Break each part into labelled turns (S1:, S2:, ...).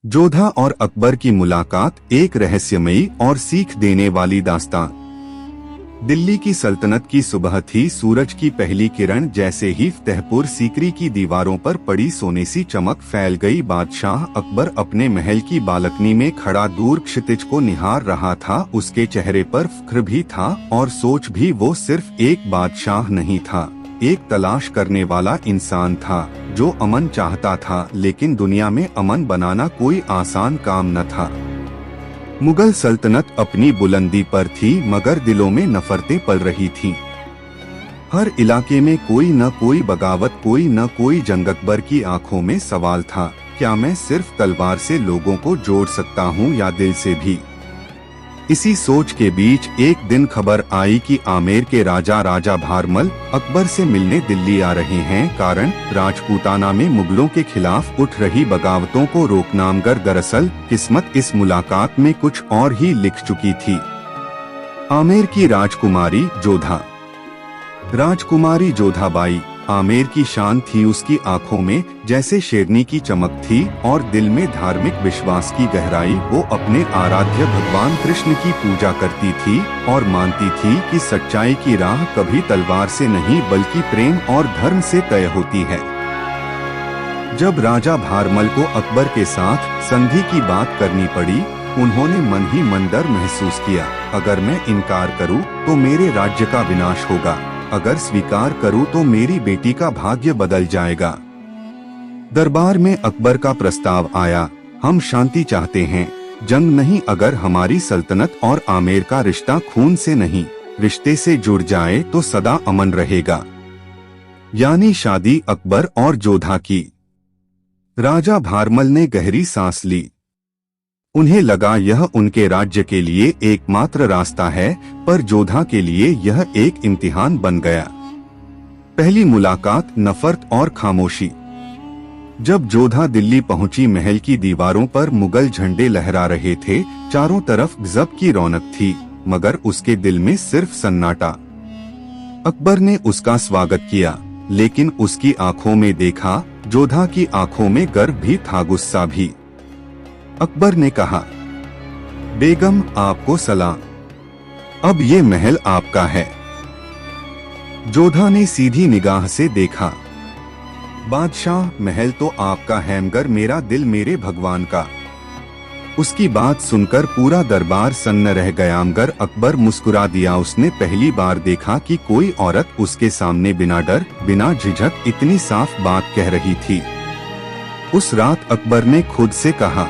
S1: जोधा और अकबर की मुलाकात, एक रहस्यमयी और सीख देने वाली दास्तान। दिल्ली की सल्तनत की सुबह थी। सूरज की पहली किरण जैसे ही फतेहपुर सीकरी की दीवारों पर पड़ी सोने सी चमक फैल गई। बादशाह अकबर अपने महल की बालकनी में खड़ा दूर क्षितिज को निहार रहा था। उसके चेहरे पर फख्र भी था और सोच भी। वो सिर्फ एक बादशाह नहीं था, एक तलाश करने वाला इंसान था जो अमन चाहता था, लेकिन दुनिया में अमन बनाना कोई आसान काम न था। मुगल सल्तनत अपनी बुलंदी पर थी, मगर दिलों में नफरतें पल रही थीं। हर इलाके में कोई न कोई बगावत, कोई न कोई जंग। अकबर की आंखों में सवाल था, क्या मैं सिर्फ तलवार से लोगों को जोड़ सकता हूँ या दिल से भी? इसी सोच के बीच एक दिन खबर आई कि आमेर के राजा भारमल अकबर से मिलने दिल्ली आ रहे हैं। कारण राजपूताना में मुगलों के खिलाफ उठ रही बगावतों को रोकना। मगर दरअसल किस्मत इस मुलाकात में कुछ और ही लिख चुकी थी। आमेर की राजकुमारी जोधा। राजकुमारी जोधाबाई आमेर की शान थी। उसकी आंखों में जैसे शेरनी की चमक थी और दिल में धार्मिक विश्वास की गहराई। वो अपने आराध्य भगवान कृष्ण की पूजा करती थी और मानती थी कि सच्चाई की राह कभी तलवार से नहीं बल्कि प्रेम और धर्म से तय होती है। जब राजा भारमल को अकबर के साथ संधि की बात करनी पड़ी, उन्होंने मन ही मन डर महसूस किया। अगर मैं इनकार करूं तो मेरे राज्य का विनाश होगा, अगर स्वीकार करूं तो मेरी बेटी का भाग्य बदल जाएगा। दरबार में अकबर का प्रस्ताव आया, हम शांति चाहते हैं, जंग नहीं। अगर हमारी सल्तनत और आमेर का रिश्ता खून से नहीं, रिश्ते से जुड़ जाए तो सदा अमन रहेगा। यानी शादी अकबर और जोधा की। राजा भारमल ने गहरी सांस ली। उन्हें लगा यह उनके राज्य के लिए एकमात्र रास्ता है, पर जोधा के लिए यह एक इम्तिहान बन गया। पहली मुलाकात, नफरत और खामोशी। जब जोधा दिल्ली पहुंची, महल की दीवारों पर मुगल झंडे लहरा रहे थे। चारों तरफ गजब की रौनक थी, मगर उसके दिल में सिर्फ सन्नाटा। अकबर ने उसका स्वागत किया, लेकिन उसकी आंखों में देखा, जोधा की आंखों में गर्व भी था, गुस्सा भी। अकबर ने कहा, बेगम आपको सलाम, अब ये महल आपका है। जोधा ने सीधी निगाह से देखा, बादशाह महल तो आपका है, मगर मेरा दिल मेरे भगवान का। उसकी बात सुनकर पूरा दरबार सन्न रह गया, मगर अकबर मुस्कुरा दिया। उसने पहली बार देखा कि कोई औरत उसके सामने बिना डर, बिना झिझक इतनी साफ बात कह रही थी। उस रात अकबर ने खुद से कहा,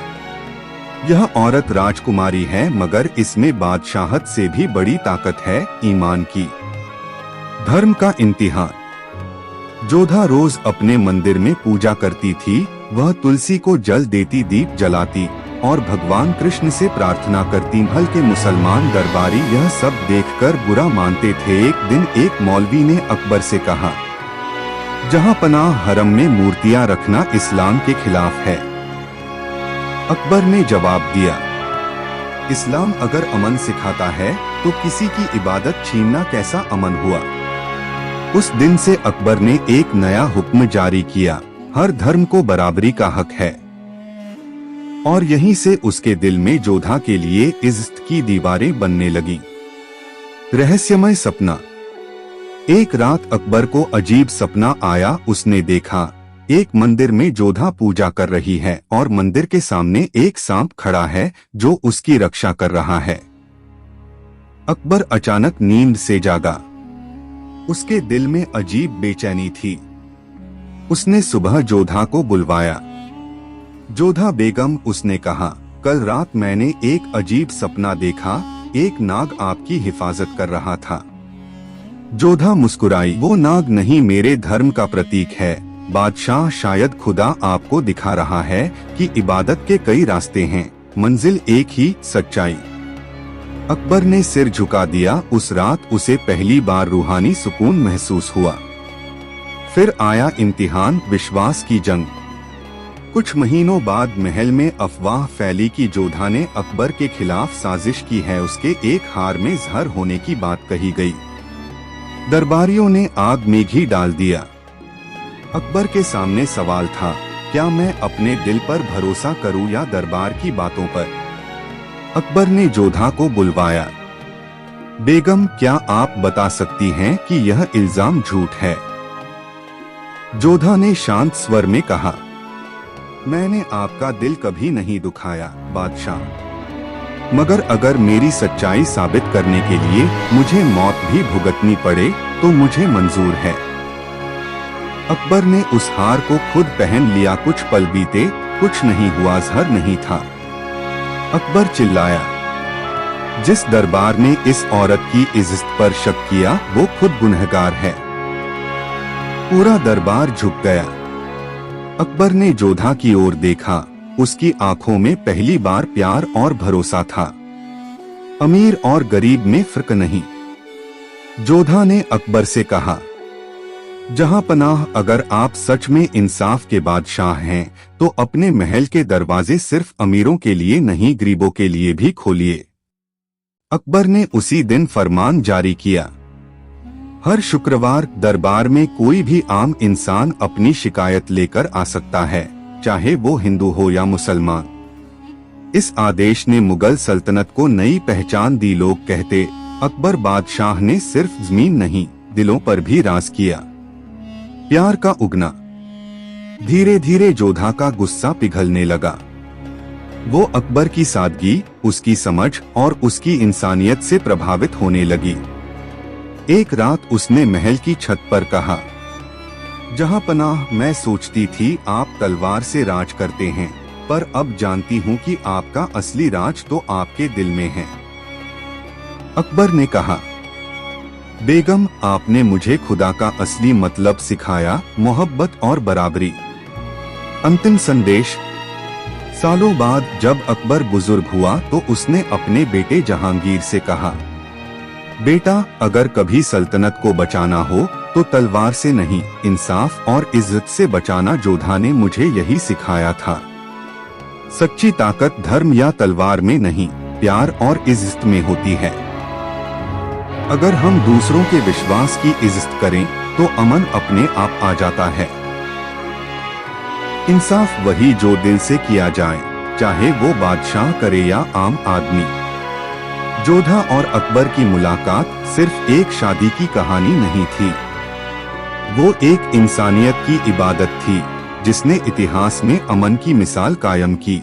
S1: यह औरत राजकुमारी है, मगर इसमें बादशाहत से भी बड़ी ताकत है, ईमान की, धर्म का इम्तिहान। जोधा रोज अपने मंदिर में पूजा करती थी। वह तुलसी को जल देती, दीप जलाती और भगवान कृष्ण से प्रार्थना करती। महल के मुसलमान दरबारी यह सब देखकर बुरा मानते थे। एक दिन एक मौलवी ने अकबर से कहा, जहां पनाह हरम में मूर्तियां रखना इस्लाम के खिलाफ है। अकबर ने जवाब दिया, इस्लाम अगर अमन सिखाता है तो किसी की इबादत छीनना कैसा अमन हुआ? उस दिन से अकबर ने एक नया हुक्म जारी किया, हर धर्म को बराबरी का हक है। और यहीं से उसके दिल में जोधा के लिए इज्जत की दीवारें बनने लगी। रहस्यमय सपना। एक रात अकबर को अजीब सपना आया। उसने देखा, एक मंदिर में जोधा पूजा कर रही है और मंदिर के सामने एक सांप खड़ा है जो उसकी रक्षा कर रहा है। अकबर अचानक नींद से जागा। उसके दिल में अजीब बेचैनी थी। उसने सुबह जोधा को बुलवाया। जोधा बेगम, उसने कहा, कल रात मैंने एक अजीब सपना देखा, एक नाग आपकी हिफाजत कर रहा था। जोधा मुस्कुराई, वो नाग नहीं, मेरे धर्म का प्रतीक है बादशाह। शायद खुदा आपको दिखा रहा है कि इबादत के कई रास्ते हैं, मंजिल एक ही, सच्चाई। अकबर ने सिर झुका दिया। उस रात उसे पहली बार रूहानी सुकून महसूस हुआ। फिर आया इम्तिहान, विश्वास की जंग। कुछ महीनों बाद महल में अफवाह फैली कि जोधा ने अकबर के खिलाफ साजिश की है। उसके एक हार में जहर होने की बात कही गई। दरबारियों ने आग में घी डाल दिया। अकबर के सामने सवाल था, क्या मैं अपने दिल पर भरोसा करूं या दरबार की बातों पर? अकबर ने जोधा को बुलवाया। बेगम, क्या आप बता सकती हैं कि यह इल्जाम झूठ है? जोधा ने शांत स्वर में कहा, मैंने आपका दिल कभी नहीं दुखाया बादशाह, मगर अगर मेरी सच्चाई साबित करने के लिए मुझे मौत भी भुगतनी पड़े तो मुझे मंजूर है। अकबर ने उस हार को खुद पहन लिया। कुछ पल बीते, कुछ नहीं हुआ, ज़हर नहीं था। अकबर चिल्लाया, जिस दरबार ने इस औरत की इज्जत पर शक किया वो खुद गुनहगार है। पूरा दरबार झुक गया। अकबर ने जोधा की ओर देखा। उसकी आंखों में पहली बार प्यार और भरोसा था। अमीर और गरीब में फर्क नहीं। जोधा ने अकबर से कहा, जहां पनाह, अगर आप सच में इंसाफ के बादशाह हैं तो अपने महल के दरवाजे सिर्फ अमीरों के लिए नहीं, गरीबों के लिए भी खोलिए। अकबर ने उसी दिन फरमान जारी किया, हर शुक्रवार दरबार में कोई भी आम इंसान अपनी शिकायत लेकर आ सकता है, चाहे वो हिंदू हो या मुसलमान। इस आदेश ने मुगल सल्तनत को नई पहचान दी। लोग कहते, अकबर बादशाह ने सिर्फ जमीन नहीं, दिलों पर भी राज किया। प्यार का उगना। धीरे धीरे जोधा का गुस्सा पिघलने लगा। वो अकबर की सादगी, उसकी समझ और उसकी इंसानियत से प्रभावित होने लगी। एक रात उसने महल की छत पर कहा, जहां पनाह, मैं सोचती थी आप तलवार से राज करते हैं, पर अब जानती हूं कि आपका असली राज तो आपके दिल में है। अकबर ने कहा, बेगम, आपने मुझे खुदा का असली मतलब सिखाया, मोहब्बत और बराबरी। अंतिम संदेश। सालों बाद जब अकबर बुजुर्ग हुआ तो उसने अपने बेटे जहांगीर से कहा, बेटा, अगर कभी सल्तनत को बचाना हो तो तलवार से नहीं, इंसाफ और इज्जत से बचाना। जोधा ने मुझे यही सिखाया था। सच्ची ताकत धर्म या तलवार में नहीं, प्यार और इज्जत में होती है। अगर हम दूसरों के विश्वास की इज्जत करें तो अमन अपने आप आ जाता है। इंसाफ वही जो दिल से किया जाए, चाहे वो बादशाह करे या आम आदमी। जोधा और अकबर की मुलाकात सिर्फ एक शादी की कहानी नहीं थी, वो एक इंसानियत की इबादत थी जिसने इतिहास में अमन की मिसाल कायम की।